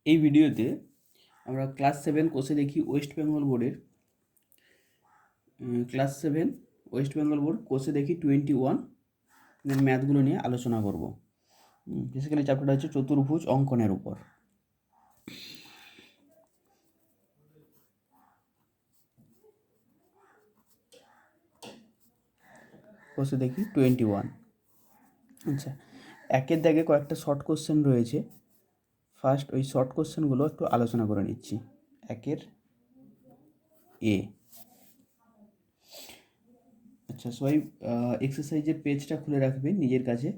এই ভিডিওতে আমরা ক্লাস 7 কোষে দেখি ওয়েস্ট বেঙ্গল বোর্ডের ক্লাস 7 ওয়েস্ট বেঙ্গল বোর্ড কোষে দেখি 21 ম্যাথগুলো নিয়ে আলোচনা করব। বেসিক্যালি চ্যাপ্টারটা হচ্ছে চতুর্ভুজ অঙ্কনের উপর। কোষে দেখি 21। আচ্ছা, একের দাগে কয়েকটা শর্ট কোশ্চেন রয়েছে। ফার্স্ট ওই শর্ট কোশ্চেনগুলো একটু আলোচনা করে নিচ্ছি। একের এ। আচ্ছা, সবাই এক্সারসাইজের পেজটা খুলে রাখবেন নিজের কাছে।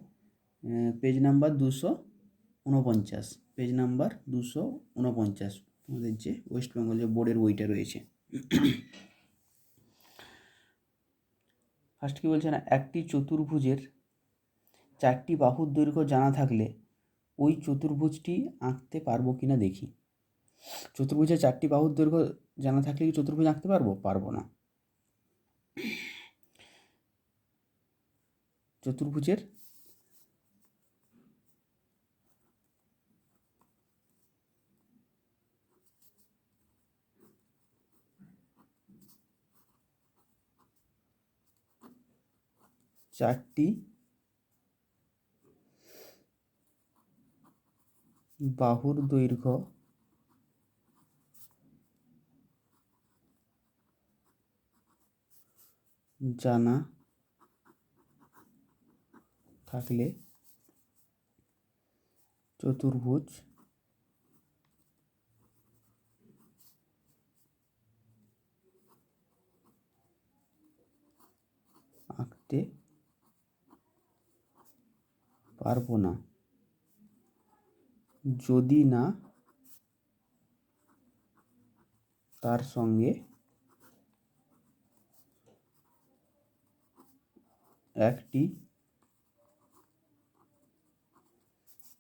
পেজ নাম্বার 249, পেজ নাম্বার 249 আমাদের যে ওয়েস্ট বেঙ্গল যে বোর্ডের বইটা রয়েছে। ফার্স্ট কি বলছে না, একটি চতুর্ভুজের 4টি বাহুর দৈর্ঘ্য জানা থাকলে ওই চতুর্ভুজটি আঁকতে পারবো কিনা দেখি। চতুর্ভুজের 4টি বাহুর দৈর্ঘ্য জানা থাকলে কি চতুর্ভুজ আঁকতে পারবো না। চতুর্ভুজের চারটি বাহুর দৈর্ঘ্য জানা থাকলে চতুর্ভুজ আঁকতে পারবো না, যদি না তার সঙ্গে একটি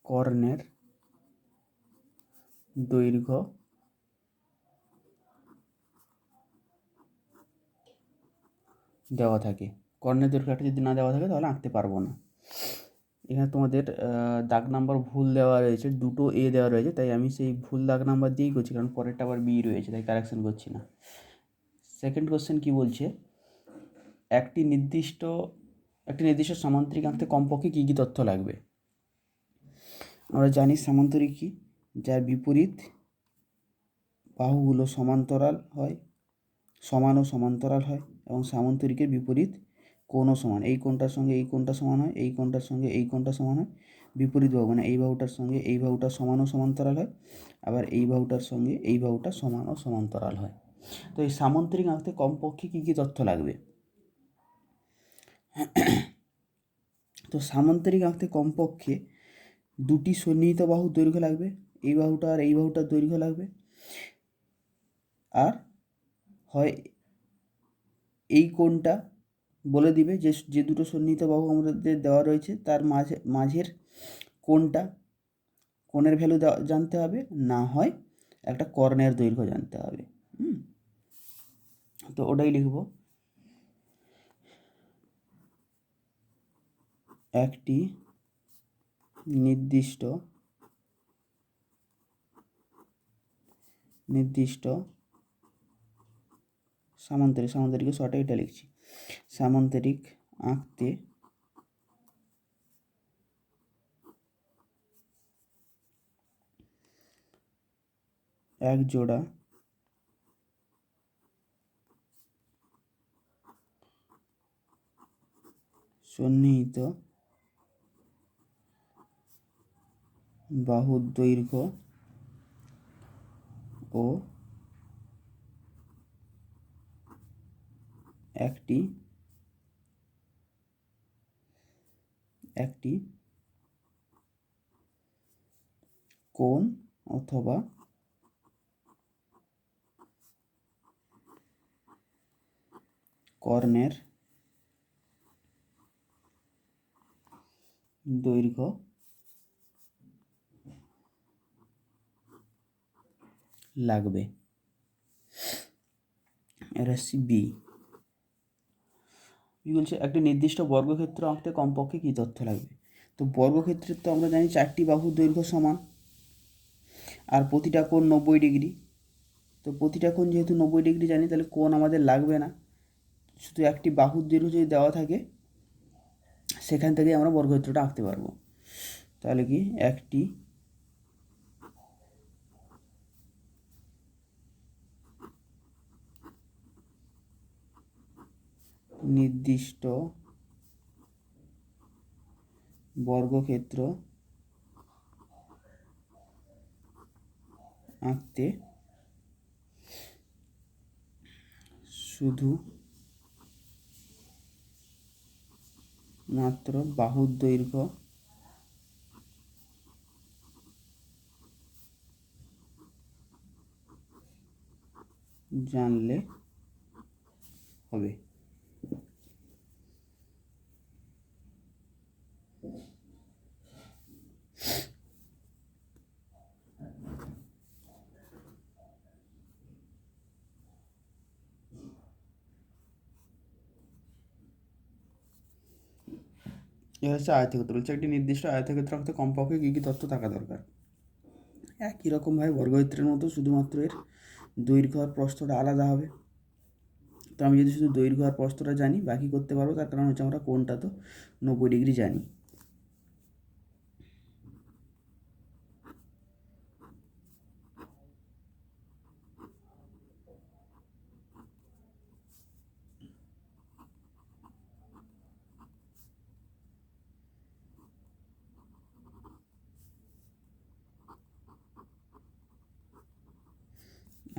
কর্ণের দৈর্ঘ্য দেওয়া থাকে। কর্ণের দৈর্ঘ্যটা যদি না দেওয়া থাকে তাহলে আঁকতে পারবো না। এখানে তোমাদের দাগ নাম্বার ভুল দেওয়া রয়েছে, 2টো এ দেওয়া রয়েছে, তাই আমি সেই ভুল দাগ নাম্বার দিয়েই করছি, কারণ পরেরটা আবার বি রয়েছে, তাই কারেকশন করছি না। সেকেন্ড কোশ্চেন কি বলছে, একটি নির্দিষ্ট সামান্তরিক আঁকতে কমপক্ষে কী কী তথ্য লাগবে। আমরা জানি সামান্তরিক কি, যার বিপরীত বাহুগুলো সমান্তরাল হয়, সমান ও সমান্তরাল হয়, এবং সামান্তরিকের বিপরীত কোণও সমান। এই কোণটার সঙ্গে এই কোণটা সমান হয়, এই কোণটার সঙ্গে এই কোণটা সমান হয়। বিপরীত বাহু মানে এই বাহুটার সঙ্গে এই বাহুটা সমান ও সমান্তরাল হয়, আবার এই বাহুটার সঙ্গে এই বাহুটা সমান ও সমান্তরাল হয়। তো এই সামান্তরিক আঁকতে কমপক্ষে কী কী তথ্য লাগবে। তো সামান্তরিক আঁকতে কমপক্ষে 2টি সন্নিহিত বাহুর দৈর্ঘ্য লাগবে, এই বাহুটা আর এই বাহুটার দৈর্ঘ্য লাগবে। আর হয় এই কোণটা বলে দিবে যে যে দুটো সন্নিহিত বাহু আমাদের দেওয়া রয়েছে তার মাঝের কোণের ভ্যালু জানতে হবে, না হয় একটা কর্ণের দৈর্ঘ্য জানতে হবে। তো ওটাই লিখব, একটি নির্দিষ্ট সামান্তরিকের শর্টে এটা লিখছি। সামান্তরিক আঁকতে এক জোড়া সন্নিহিত বাহুর দৈর্ঘ্য ও একটি কোণ অথবা কর্ণের দৈর্ঘ্য লাগবে। এর আসছি বি বলছে একটি নির্দিষ্ট বর্গক্ষেত্র আঁকতে কমপক্ষে কী তথ্য লাগবে। তো বর্গক্ষেত্রের তো আমরা জানি 4টি বাহুর দৈর্ঘ্য সমান, আর প্রতিটা কোণ 90 ডিগ্রি। তো প্রতিটা কোণ যেহেতু 90 ডিগ্রি জানি, তাহলে কোণ আমাদের লাগবে না, শুধু একটি বাহুর দৈর্ঘ্য যদি দেওয়া থাকে সেখান থেকে আমরা বর্গক্ষেত্রটা আঁকতে পারবো। তাহলে কি একটি নির্দিষ্ট বর্গক্ষেত্র আঁকতে শুধু মাত্র বাহুর দৈর্ঘ্য জানলে হবে। এ হচ্ছে আয়তক্ষেত্র। বলছে একটি নির্দিষ্ট আয়তক্ষেত্র আঁকতে কমপক্ষে কী কী তথ্য থাকা দরকার। একই রকমভাবে বর্গক্ষেত্রের মতো শুধুমাত্র এর দৈর্ঘ্য আর প্রস্থটা আলাদা হবে। তো আমি যদি শুধু দৈর্ঘ্য আর প্রস্থটা জানি, বাকি করতে পারবো, তার কারণ হচ্ছে আমরা কোণটা তো 90 ডিগ্রি জানি।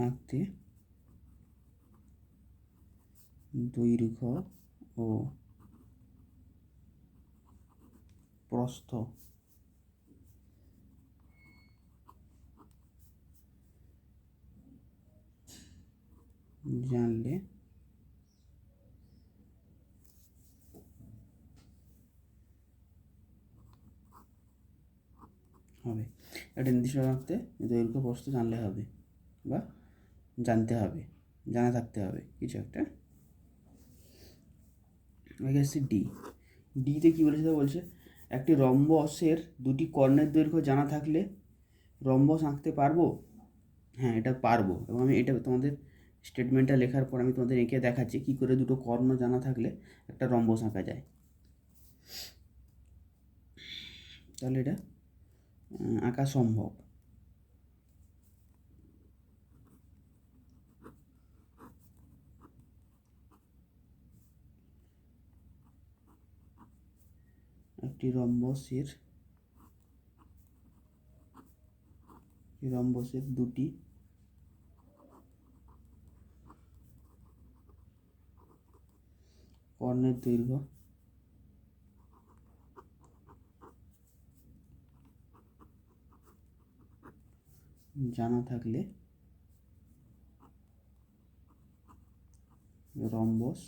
আঁকতে দৈর্ঘ্য ও প্রস্থ জানলে হবে। একটা নির্দিষ্ট আঁকতে দৈর্ঘ্য প্রস্থ জানলে হবে, বা জানতে হবে, জানা থাকতে হবে কিছু একটা। আগে আসছে ডি। ডিতে কী বলেছে? বলছে একটি রম্বসের দুটি কর্ণের দৈর্ঘ্য জানা থাকলে রম্বস আঁকতে পারবো। হ্যাঁ, এটা পারবো, এবং আমি এটা তোমাদের স্টেটমেন্টটা লেখার পর আমি তোমাদের এঁকে দেখাচ্ছি কী করে দুটো কর্ণ জানা থাকলে একটা রম্বস আঁকা যায়। তাহলে এটা আঁকা সম্ভব। একটি রম্বসের দুটি কর্ণের দৈর্ঘ্য জানা থাকলে রম্বস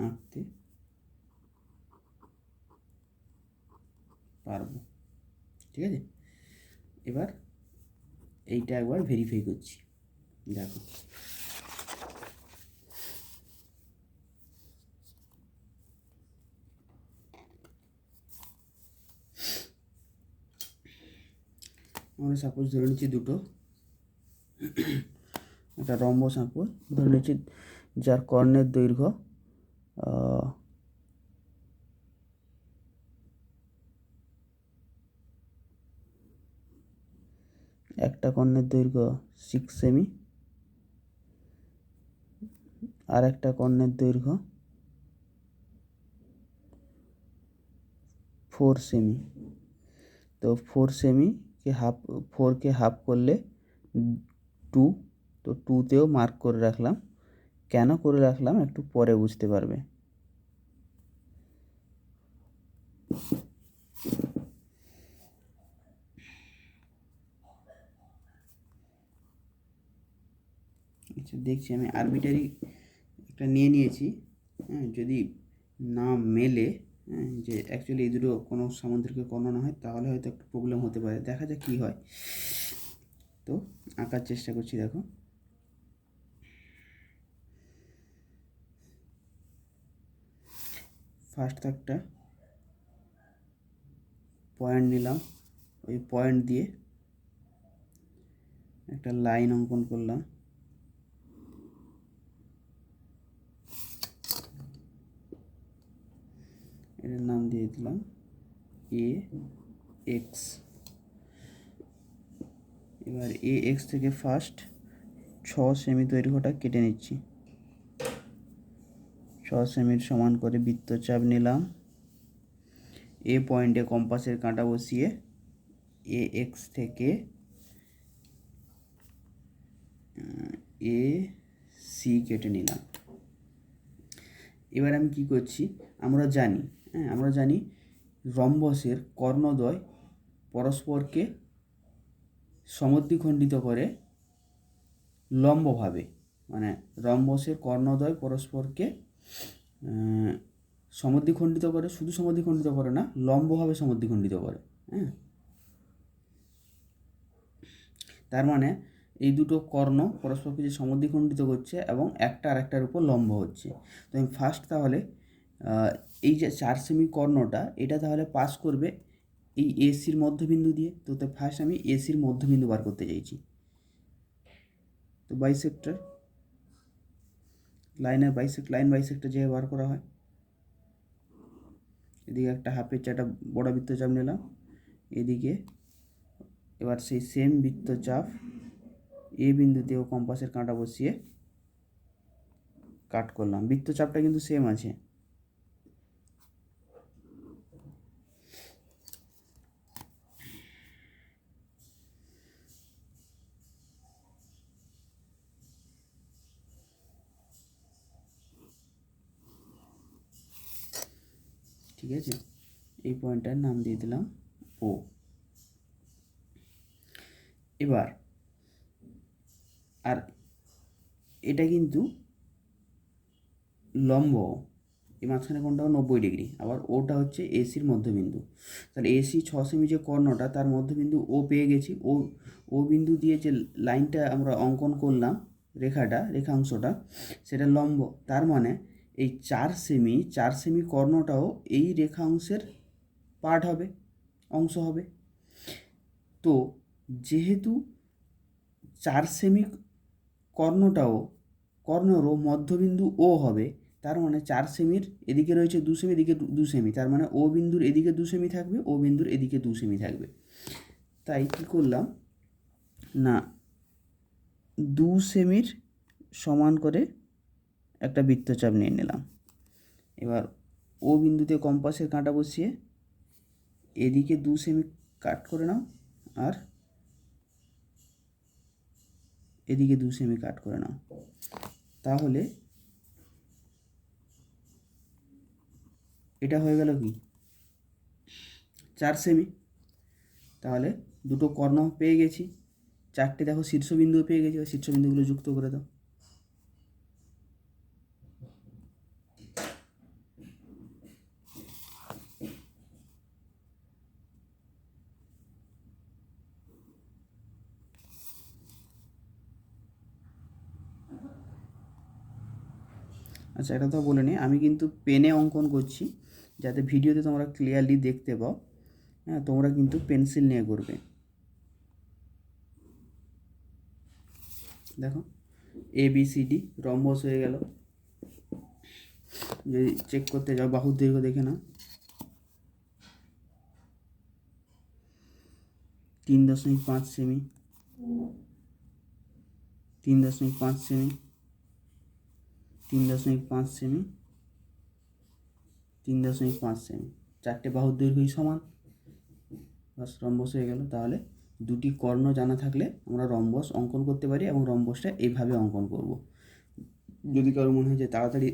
আঁকতে পারবো। ঠিক আছে, এবার এইটা একবার ভেরিফাই করছি। দেখো, আমরা সাপোজ ধরে নিচ্ছি দুটো একটা রম্বস আঁকবো। ধরে নিচ্ছি যার কর্ণের দৈর্ঘ্য একটা কর্ণের দৈর্ঘ্য 6 সেমি, আর একটা কর্ণের দৈর্ঘ্য 4 সেমি। তো 4 সেমিকে হাফ, 4কে হাফ করলে 2, তো 2তেও মার্ক করে রাখলাম। কেন করে রাখলাম একটু পরে বুঝতে পারবে। আচ্ছা, দেখছি আমি আরবিটারি একটা নিয়ে নিয়েছি। হ্যাঁ, যদি না মেলে, হ্যাঁ, যে অ্যাকচুয়ালি এই দুটো কোনো সামুদ্রিক কর্ণ না হয়, তাহলে হয়তো একটু প্রবলেম হতে পারে। দেখা যাক কী হয়। তো আঁকার চেষ্টা করছি। দেখো, ফার্স্ট থাকটা পয়েন্ট নিলাম, ওই পয়েন্ট দিয়ে একটা লাইন অঙ্কন করলাম। এর নাম দিয়ে দিলাম এ এক্স। এবার এ এক্স থেকে ফার্স্ট 6 সেমি দৈর্ঘ্যটা কেটে নিচ্ছি। 6 সেমির সমান করে বৃত্তচাপ নিলাম। এ পয়েন্টে কম্পাসের কাঁটা বসিয়ে এ এক্স থেকে এ সি কেটে নিলাম। এবার আমি কি করছি, আমরা জানি রম্বসের কর্ণদ্বয় পরস্পরকে সমদ্বিখণ্ডিত করে লম্বভাবে, মানে রম্বসের কর্ণদ্বয় পরস্পরকে সমদ্বিখণ্ডিত করে, শুধু সমদ্বিখণ্ডিত করে না, লম্বভাবে সমদ্বিখণ্ডিত করে। তার মানে এই দুটো কর্ণ পরস্পরকে যে সমদ্বিখণ্ডিত করছে এবং একটা আর একটার উপর লম্ব হচ্ছে। তো আমি ফার্স্ট তাহলে এই যে 4 সেমি কর্ণটা, এটা তাহলে পাস করবে এই এসির মধ্যবিন্দু দিয়ে। তো ফার্স্ট আমি এসির মধ্যবিন্দু বার করতে চাইছি। তো বাইসেক্টর, লাইন বাইসেক্টর যেভাবে বার করা হয়, এদিকে একটা হাফের চারটা বড় বৃত্তচাপ নিলাম, এদিকে এবার সেই সেম বৃত্তচাপ এ বিন্দুতেও কম্পাসের কাঁটা বসিয়ে কাট করলাম। বৃত্তচাপটা কিন্তু সেম আছে। ঠিক আছে, এই পয়েন্টটার নাম দিয়ে দিলাম ও। এবার আর এটা কিন্তু লম্ব, এই মাঝখানে কোণটাও 90 ডিগ্রি, আবার ওটা হচ্ছে এসির মধ্যবিন্দু। তাহলে এসি 6 সেমি যে কর্ণটা, তার মধ্যবিন্দু ও পেয়ে গেছি। ও বিন্দু দিয়ে যে লাইনটা আমরা অঙ্কন করলাম, রেখাংশটা, সেটা লম্ব। তার মানে এই 4 সেমি কর্ণটাও এই রেখাংশের পার্ট হবে, অংশ হবে। তো যেহেতু 4 সেমি কর্ণরও মধ্যবিন্দু ও হবে, তার মানে 4 সেমির এদিকে রয়েছে 2 সেমি, এদিকে 2 সেমি, তার মানে ও বিন্দুর এদিকে 2 সেমি থাকবে, ও বিন্দুর এদিকে 2 সেমি থাকবে। তাই কি করলাম না, 2 সেমির সমান করে একটা বৃত্তচাপ নিয়ে নিলাম। এবার ও বিন্দুতে কম্পাসের কাঁটা বসিয়ে এদিকে 2 সেমি কাট করে নাও, আর এদিকে 2 সেমি কাট করে নাও। তাহলে এটা হয়ে গেল কি 4 সেমি। তাহলে দুটো কর্ণ পেয়ে গেছি, 4টে দেখো শীর্ষবিন্দু পেয়ে গেছি। শীর্ষবিন্দুগুলো যুক্ত করে দাও। আচ্ছা, এটা তো বলে নিই, আমি কিন্তু পেনে অঙ্কন করছি যাতে ভিডিওতে তোমরা ক্লিয়ারলি দেখতে পাও। হ্যাঁ, তোমরা কিন্তু পেন্সিল নিয়ে করবে। দেখো ABCD রম্বস হয়ে গেল। যদি চেক করতে যাও, বাহুর দৈর্ঘ্য দেখে নাও, 3.5 সেমি, 3.5 সেমি, 3.5 সেমি, 3.5 সেমি, 4টে বাহুর দৈর্ঘ্যই সমান, বাস রম্বস হয়ে গেল। তাহলে দুটি কর্ণ জানা থাকলে আমরা রম্বস অঙ্কন করতে পারি, এবং রম্বসটা এইভাবে অঙ্কন করব। যদি কারো মনে হয় যে তাড়াতাড়ি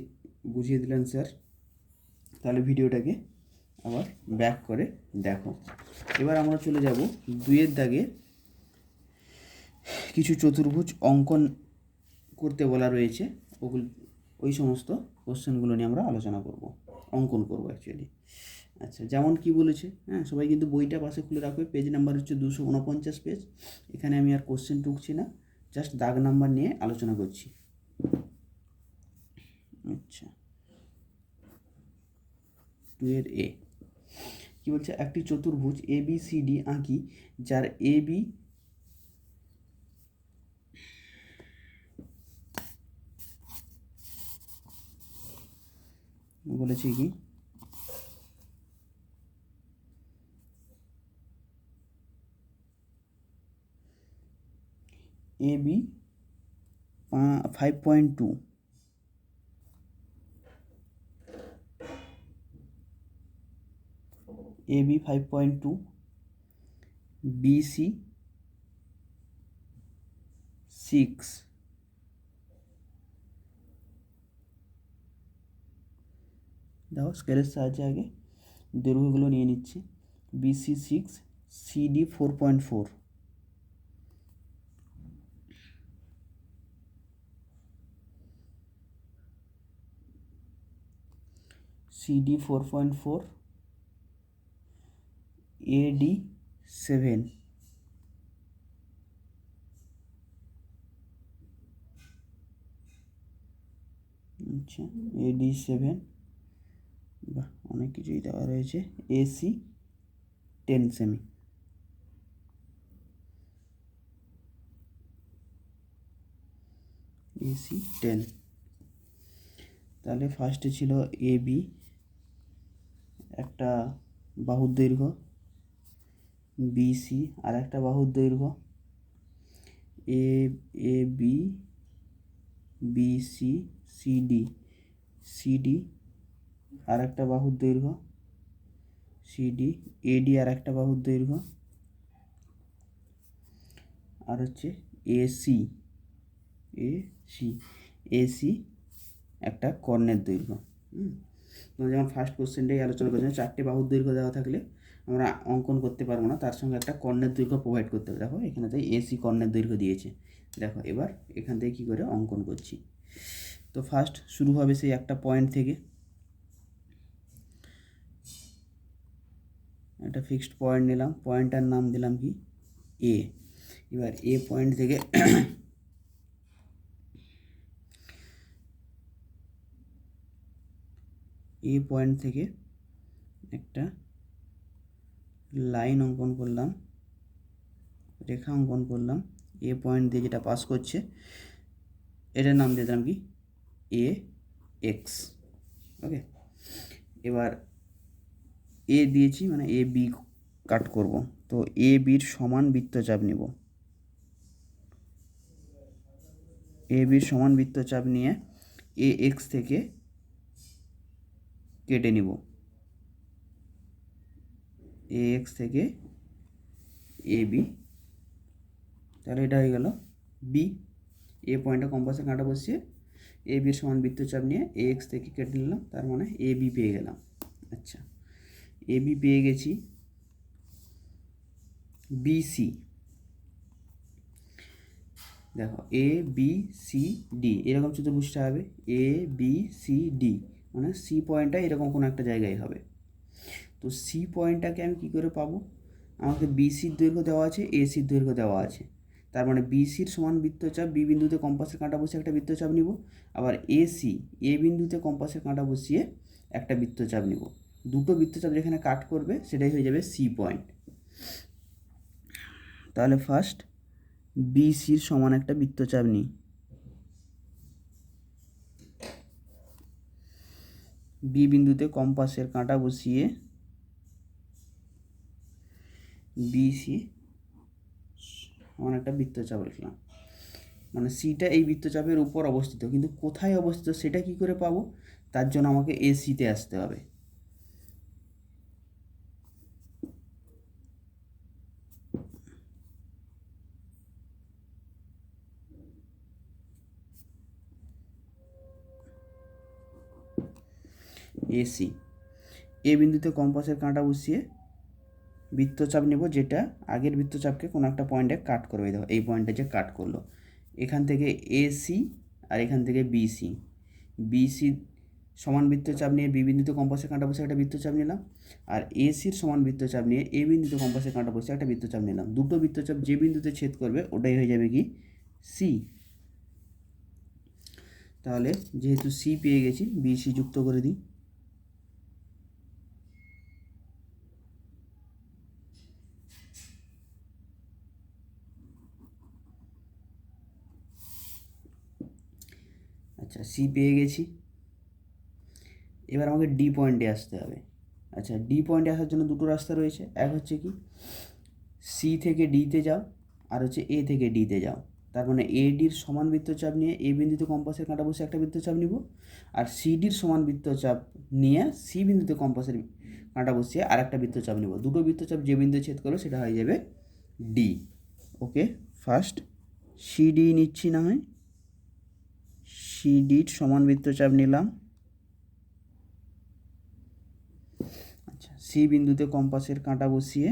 বুঝিয়ে দিলেন স্যার, তাহলে ভিডিওটাকে আবার ব্যাক করে দেখো। এবার আমরা চলে যাব 2-এর দাগে কিছু চতুর্ভুজ অঙ্কন করতে বলা রয়েছে, ওই সমস্ত কোশ্চেনগুলো নিয়ে আমরা আলোচনা করব, অঙ্কন করব অ্যাকচুয়ালি। আচ্ছা, যেমন কি বলেছে, হ্যাঁ, সবাই কিন্তু বইটা পাশে খুলে রাখবে। পেজ নাম্বার হচ্ছে 249 পেজ। এখানে আমি আর কোশ্চেন টুকছি না, জাস্ট দাগ নাম্বার নিয়ে আলোচনা করছি। আচ্ছা, 2-এর A, কী বলছে, একটি চতুর্ভুজ এ বি সি ডি আঁকি, যার এ বি বলেছে কি A B 5.2, A B 5.2, B C 6, দেখো স্কেলের সাহায্যে আগে দৈর্ঘ্যগুলো নিয়ে নিচ্ছি। বিসি 6, সিডি 4.4, সিডি 4.4, এডি 7, আচ্ছা এডি 7, বাহ অনেক কিছুই দেওয়া রয়েছে। AC 10 semi, AC 10। তাহলে ফার্স্টে ছিল এ বি, একটা বাহুর দৈর্ঘ্য, বিসি আর একটা বাহুর দৈর্ঘ্য, এ A B BC CD, CD আর একটা বাহুর দৈর্ঘ্য, সিডি এডি আর একটা বাহুর দৈর্ঘ্য, আর হচ্ছে এসি, এসি এসি একটা কর্ণের দৈর্ঘ্য। তোমরা যেমন ফার্স্ট কোশ্চেনটাই আলোচনা করেছিলাম, 4টে বাহুর দৈর্ঘ্য দেওয়া থাকলে আমরা অঙ্কন করতে পারবো না, তার সঙ্গে একটা কর্ণের দৈর্ঘ্য প্রোভাইড করতে হবে। দেখো এখানে তাই এসি কর্ণের দৈর্ঘ্য দিয়েছে। দেখো এবার এখান থেকে কী করে অঙ্কন করছি। তো ফার্স্ট শুরু হবে সেই একটা পয়েন্ট থেকে, একটা ফিক্সড পয়েন্ট নিলাম, পয়েন্টটার নাম দিলাম কি এ। এবার এ পয়েন্ট থেকে এ পয়েন্ট থেকে একটা লাইন অঙ্কন করলাম, রেখা অঙ্কন করলাম, এ পয়েন্ট দিয়ে যেটা পাস করছে এটার নাম দিয়ে দিলাম কি এ এক্স। ওকে, এবার এ দিয়েছি মানে এ বি কাট করব, তো এ বির সমান বৃত্তচাপ নিব, এ বির সমান বৃত্তচাপ নিয়ে এ এক্স থেকে কেটে নিব, এ এক্স থেকে এ বি। তাহলে এটা হয়ে গেল বি। এ পয়েন্টে কম্পাসে কাঁটা বসিয়ে এ বির সমান বৃত্তচাপ নিয়ে এ এক্স থেকে কেটে নিলাম, তার মানে এ বি পেয়ে গেলাম। আচ্ছা এ বি পেয়ে গেছি। বিসি দেখো এ বি সি ডি এরকম চতুর্ভুজটা হবে, এ বি সি ডি মানে সি পয়েন্টটা এরকম কোনো একটা জায়গায় হবে। তো সি পয়েন্টটাকে আমি কী করে পাবো, আমাকে বিসির দৈর্ঘ্য দেওয়া আছে, এসির দৈর্ঘ্য দেওয়া আছে, তার মানে বিসির সমান বৃত্তচাপ বি বিন্দুতে কম্পাসের কাঁটা বসিয়ে একটা বৃত্তচাপ নিব, আবার এসি এ বিন্দুতে কম্পাসের কাঁটা বসিয়ে একটা বৃত্তচাপ নিব। দুটো বৃত্তচাপ যেখানে কাট করবে সেটাই হয়ে যাবে সি পয়েন্ট। তাহলে ফার্স্ট বিসির সমান একটা বৃত্তচাপ নিই, বি বিন্দুতে কম্পাসের কাঁটা বসিয়ে বিসি সমান একটা বৃত্তচাপ লিখলাম, মানে সিটা এই বৃত্তচাপের উপর অবস্থিত, কিন্তু কোথায় অবস্থিত সেটা কি করে পাবো, তার জন্য আমাকে এসিতে আসতে হবে। এসি এ বিন্দুতে কম্পাসের কাঁটা বসিয়ে বৃত্তচাপ নেব, যেটা আগের বৃত্তচাপকে কোনো একটা পয়েন্টে কাট করবে। দেখো এই পয়েন্টে যে কাট করলো, এখান থেকে এসি আর এখান থেকে বিসি, বিসি সমান বৃত্তচাপ নিয়ে বি বিন্দুতে কম্পাসের কাঁটা বসে একটা বৃত্তচাপ নিলাম, আর এসির সমান বৃত্তচাপ নিয়ে এ বিন্দুতে কম্পাসের কাঁটা বসে একটা বৃত্তচাপ নিলাম। দুটো বৃত্তচাপ যে বিন্দুতে ছেদ করবে ওটাই হয়ে যাবে কি সি। তাহলে যেহেতু সি পেয়ে গেছি, বিসি যুক্ত করে দিই, আচ্ছা, সি পেয়ে গেছি। এবার আমাকে ডি পয়েন্টে আসতে হবে। আচ্ছা, ডি পয়েন্টে আসার জন্য দুটো রাস্তা রয়েছে। এক হচ্ছে কি, সি থেকে ডিতে যাও, আর হচ্ছে এ থেকে ডিতে যাও। তার মানে এ ডির সমান বৃত্তচাপ নিয়ে এ বিন্দুতে কম্পাসের কাঁটা বসে একটা বৃত্তচাপ নিব, আর সি ডির সমান বৃত্তচাপ নিয়ে সি বিন্দুতে কম্পাসের কাঁটা বসিয়ে আর একটা বৃত্তচাপ নিব। দুটো বৃত্তচাপ যে বিন্দু ছেদ করবে সেটা হয়ে যাবে ডি। ওকে, ফার্স্ট সি ডি নিচ্ছি না হয়, সি ডির সমান বৃত্তচাপ নিলাম। আচ্ছা, সি বিন্দুতে কম্পাসের কাঁটা বসিয়ে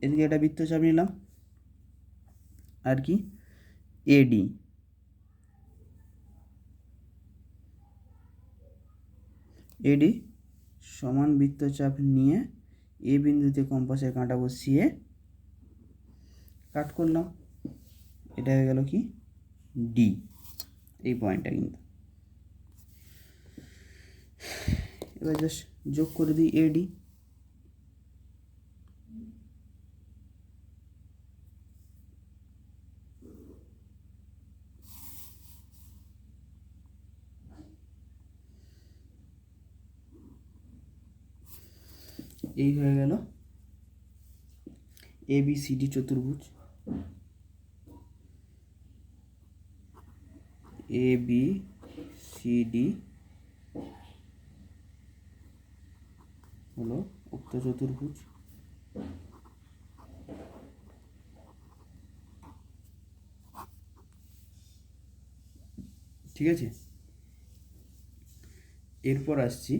এদিকে একটা বৃত্তচাপ নিলাম, আর কি এডি। এডি সমান বৃত্তচাপ নিয়ে এ বিন্দুতে কম্পাসের কাঁটা বসিয়ে কাট করলাম। এটা হয়ে গেল কি ডি, এই পয়েন্টটা কিন্তু। এবার জাস্ট যোগ করে দিই এডি। এই হয়ে গেল এ বি সি ডি চতুর্ভুজ। এ বি সি ডি হলো উক্ত চতুর্ভুজ। ঠিক আছে, এরপর আসছি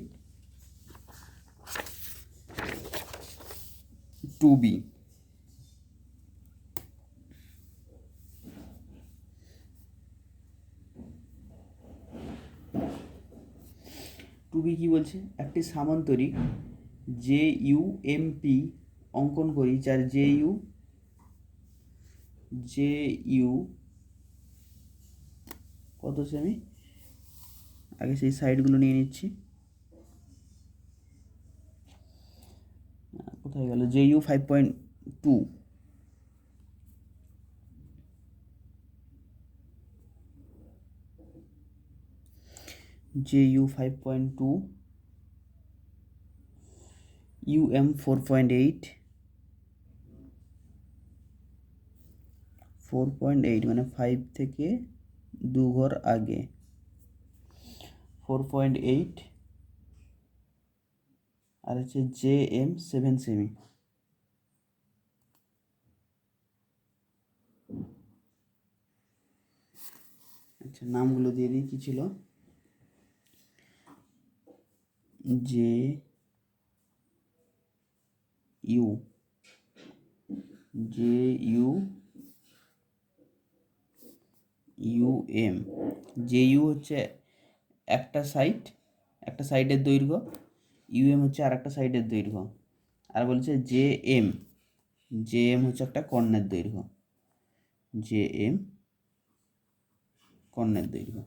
টু বি। টু বি কী বলছে, একটি সামান্তরিক জে ইউ এম পি অঙ্কন করি, যার জে ইউ কত সেমি, আগে সেই সাইডগুলো নিয়ে নিচ্ছি। কোথায় গেল, J U 5.2, J U 5.2, UM 4.8, 4.8 মানে 5 থেকে 2 ঘর আগে, 4.8, আর হচ্ছে জে এম 7 সেমি। আচ্ছা, নামগুলো দিয়ে দিই, কী ছিল, J U, J U, UM. J U হচ্ছে একটা সাইডের দৈর্ঘ্য, ইউএম হচ্ছে আর একটা সাইডের দৈর্ঘ্য, আর বলছে জে এম হচ্ছে একটা কর্ণের দৈর্ঘ্য, জে এম কর্ণের দৈর্ঘ্য।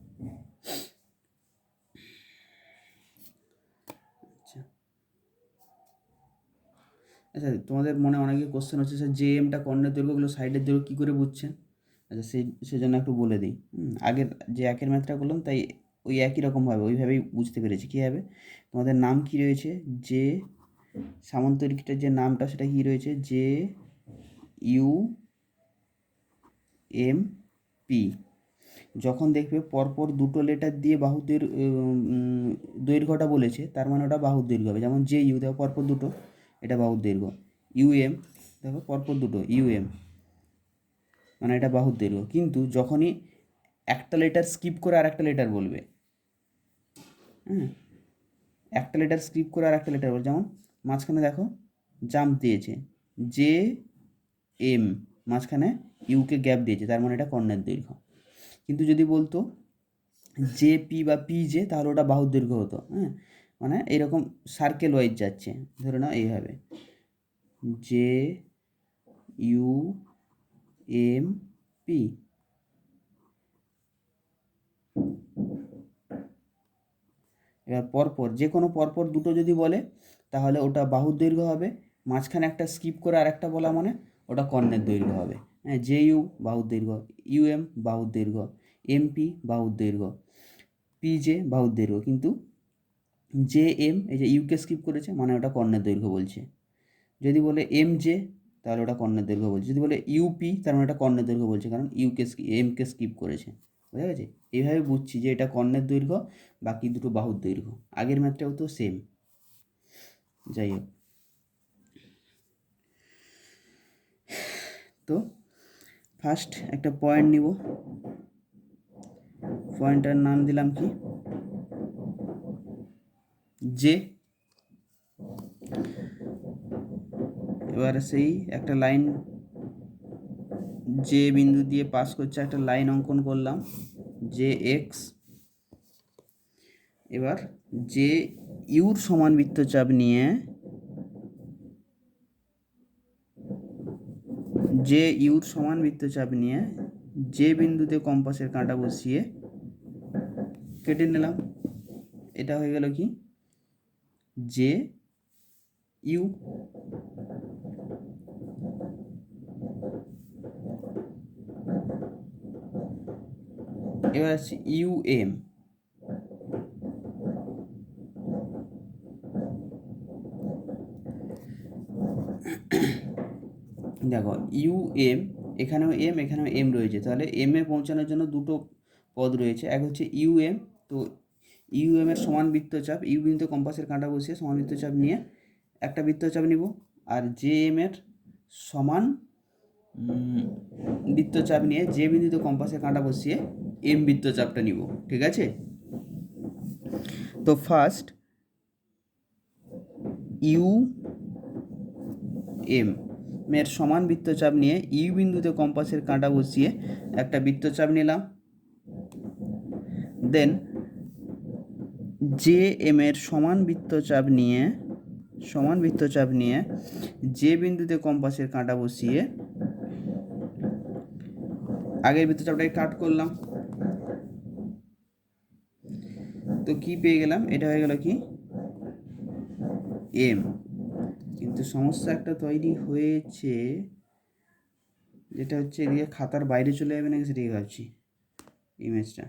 আচ্ছা আচ্ছা, তোমাদের মনে অনেকে কোশ্চেন হচ্ছে, স্যার জে এমটা কর্ণের দৈর্ঘ্যগুলো সাইডের দৈর্ঘ্য কী করে বুঝছেন? আচ্ছা, সেজন্য একটু বলে দিই। আগের যে একের ম্যাথটা করলাম তাই ওই একই রকমভাবে ওইভাবেই বুঝতে পেরেছি। কী হবে, তোমাদের নাম কী রয়েছে, যে সামান্তরিকটার যে নামটা সেটা কী রয়েছে, জে ইউ এম পি। যখন দেখবে পরপর দুটো লেটার দিয়ে বাহুদের দৈর্ঘ্যটা বলেছে, তার মানে ওটা বাহুর দৈর্ঘ্য হবে। যেমন জে ইউ দেখো পরপর দুটো, এটা বাহুর দৈর্ঘ্য। ইউএম দেখো পরপর দুটো, ইউএম মানে এটা বাহুর দৈর্ঘ্য। কিন্তু যখনই একটা লেটার স্কিপ করে আর একটা লেটার বলবে, একটা লেটার স্কিপ করে আর একটা লেটার বলবে, যেমন মাঝখানে দেখো জাম্প দিয়েছে, জে এম, মাঝখানে ইউকে গ্যাপ দিয়েছে, তার মানে এটা কর্ণের দৈর্ঘ্য। কিন্তু যদি বলতো জে পি বা পি জে, তাহলে ওটা বাহুর দৈর্ঘ্য হতো। মানে এরকম সার্কেল ওয়াইজ যাচ্ছে, ধরে নাও এইভাবে, জে ইউ এম পি। এবার পরপর যে কোনো পরপর দুটো যদি বলে তাহলে ওটা বাহুর দৈর্ঘ্য হবে, মাঝখানে একটা স্কিপ করে আর একটা বলা মানে ওটা কর্ণের দৈর্ঘ্য হবে। হ্যাঁ, জে ইউ বাহুর দৈর্ঘ্য, ইউএম বাহুর দৈর্ঘ্য, এমপি বাহুর দৈর্ঘ্য, পিজে বাহুর দৈর্ঘ্য, কিন্তু জে এম এই যে ইউকে স্কিপ করেছে মানে ওটা কর্ণের দৈর্ঘ্য বলছে। যদি বলে এম জে তাহলে ওটা কর্ণের দৈর্ঘ্য বলছে। যদি বলে ইউপি তার মানে এটা কর্ণের দৈর্ঘ্য বলছে, কারণ এমকে স্কিপ করেছে। বুঝা গেছে? এইভাবে বুঝছি যে এটা কর্ণের দৈর্ঘ্য, বাকি দুটো বাহুর দৈর্ঘ্য। আগের ম্যাথটাও তো সেম। যাই হোক, তো ফার্স্ট একটা পয়েন্ট নিব, পয়েন্টটার নাম দিলাম কি জে। এবারে সেই একটা লাইন যে বিন্দু দিয়ে পাস করছে একটা লাইন অঙ্কন করলাম জে এক্স। এবার যে ইউর সমান বৃত্তচাপ নিয়ে যে বিন্দুতে কম্পাসের কাঁটা বসিয়ে কেটে নিলাম। এটা হয়ে গেল কি জে ইউ। এবার আসছি ইউ এম। দেখো ইউ এম, এখানেও এম রয়েছে, তাহলে এম এ পৌঁছানোর জন্য দুটো পদ রয়েছে। এক হচ্ছে ইউ এম, তো ইউ এম এর সমান বৃত্তচাপ, ইউ বিন্দুতে কম্পাসের কাঁটা বসিয়ে সমান বৃত্তচাপ নিয়ে একটা বৃত্তচাপ নিব, আর জে এম এর সমান বৃত্তচাপ নিয়ে যে বিন্দুতে কম্পাসের কাঁটা বসিয়ে এম বৃত্তচাপটা নিব। ঠিক আছে? তো ফার্স্ট ইউ এম এর সমান বৃত্তচাপ নিয়ে ইউ বিন্দুতে কম্পাসের কাঁটা বসিয়ে একটা বৃত্তচাপ নিলাম। দেন জে এম এর সমান বৃত্তচাপ নিয়ে যে বিন্দুতে কম্পাসের কাঁটা বসিয়ে আগের বৃত্তচাপটাকে কাট করলাম। তো কি পেয়ে গেলাম? এটা হয়ে গেল কি এম। কিন্তু সমস্যা একটা তৈরি হয়েছে, যেটা হচ্ছে এদিকে খাতার বাইরে চলে যাবে নাকি সেটাই ভাবছি ইমেজটা।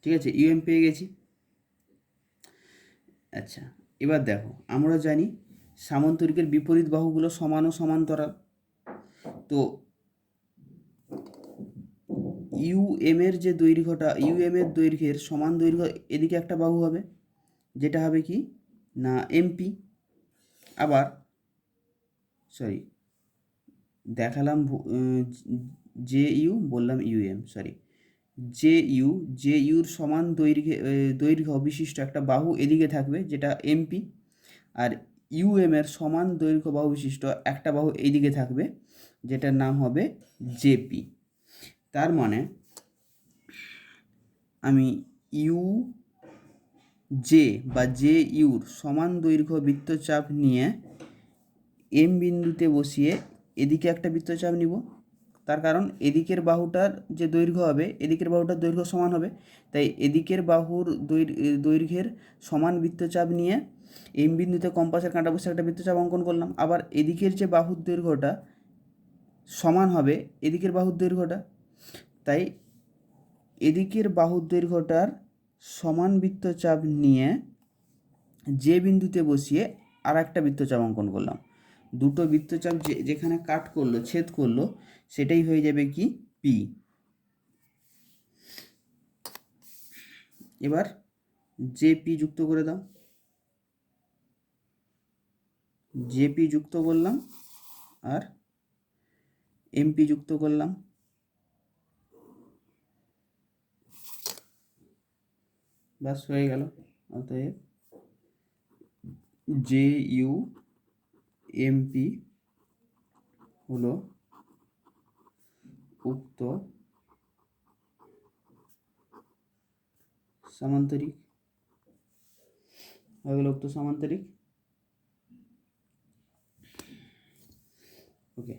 ঠিক আছে, ইউএম পেয়ে গেছি। আচ্ছা, এবার দেখো, আমরা জানি সামান্তরিকের বিপরীত বাহুগুলো সমান ও সমান্তরাল। তো ইউএম এর যে দৈর্ঘ্যটা, ইউএম এর দৈর্ঘ্যের সমান দৈর্ঘ্য এদিকে একটা বাহু হবে, যেটা হবে কি না এমপি। আবার সরি, দেখালাম জে ইউ বললাম ইউএম, সরি, জে ইউর সমান দৈর্ঘ্য বিশিষ্ট একটা বাহু এদিকে থাকবে যেটা এমপি, আর ইউএম এর সমান দৈর্ঘ্য বাহু বিশিষ্ট একটা বাহু এইদিকে থাকবে যেটার নাম হবে জেপি। তার মানে আমি ইউ জে বা জে ইউর সমান দৈর্ঘ্য বৃত্তচাপ নিয়ে এম বিন্দুতে বসিয়ে এদিকে একটা বৃত্তচাপ নিব। তার কারণ এদিকের বাহুটার যে দৈর্ঘ্য হবে এদিকের বাহুটার দৈর্ঘ্য সমান হবে, তাই এদিকের বাহুর দৈর্ঘ্যের সমান বৃত্তচাপ নিয়ে এম বিন্দুতে কম্পাসের কাঁটা বসে একটা বৃত্তচাপ অঙ্কন করলাম। আবার এদিকের যে বাহুর দৈর্ঘ্যটা সমান হবে এদিকের বাহুর দৈর্ঘ্যটা, তাই এদিকের বাহুর দৈর্ঘ্যটার সমান বৃত্তচাপ নিয়ে যে বিন্দুতে বসিয়ে আর একটা বৃত্তচাপ অঙ্কন করলাম। দুটো বৃত্তচাপ যেখানে কাট করলো, ছেদ করলো, সেটাই হয়ে যাবে কি পি। এবার জেপি যুক্ত করে দাও, জেপি যুক্ত করলাম আর এমপি যুক্ত করলাম। ব্যাস হয়ে গেল। অতএব জে ইউ এমপি হলো উক্ত সামান্তরিক। হয়ে গেল উক্ত সামান্তরিক। ওকে।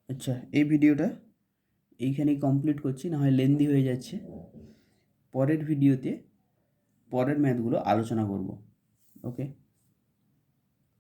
আচ্ছা, এই ভিডিওটা এইখানেই কমপ্লিট করছি, না হয় লেন্দি হয়ে যাচ্ছে। পরের ভিডিওতে পরের ম্যাথগুলো আলোচনা করব। ওকে।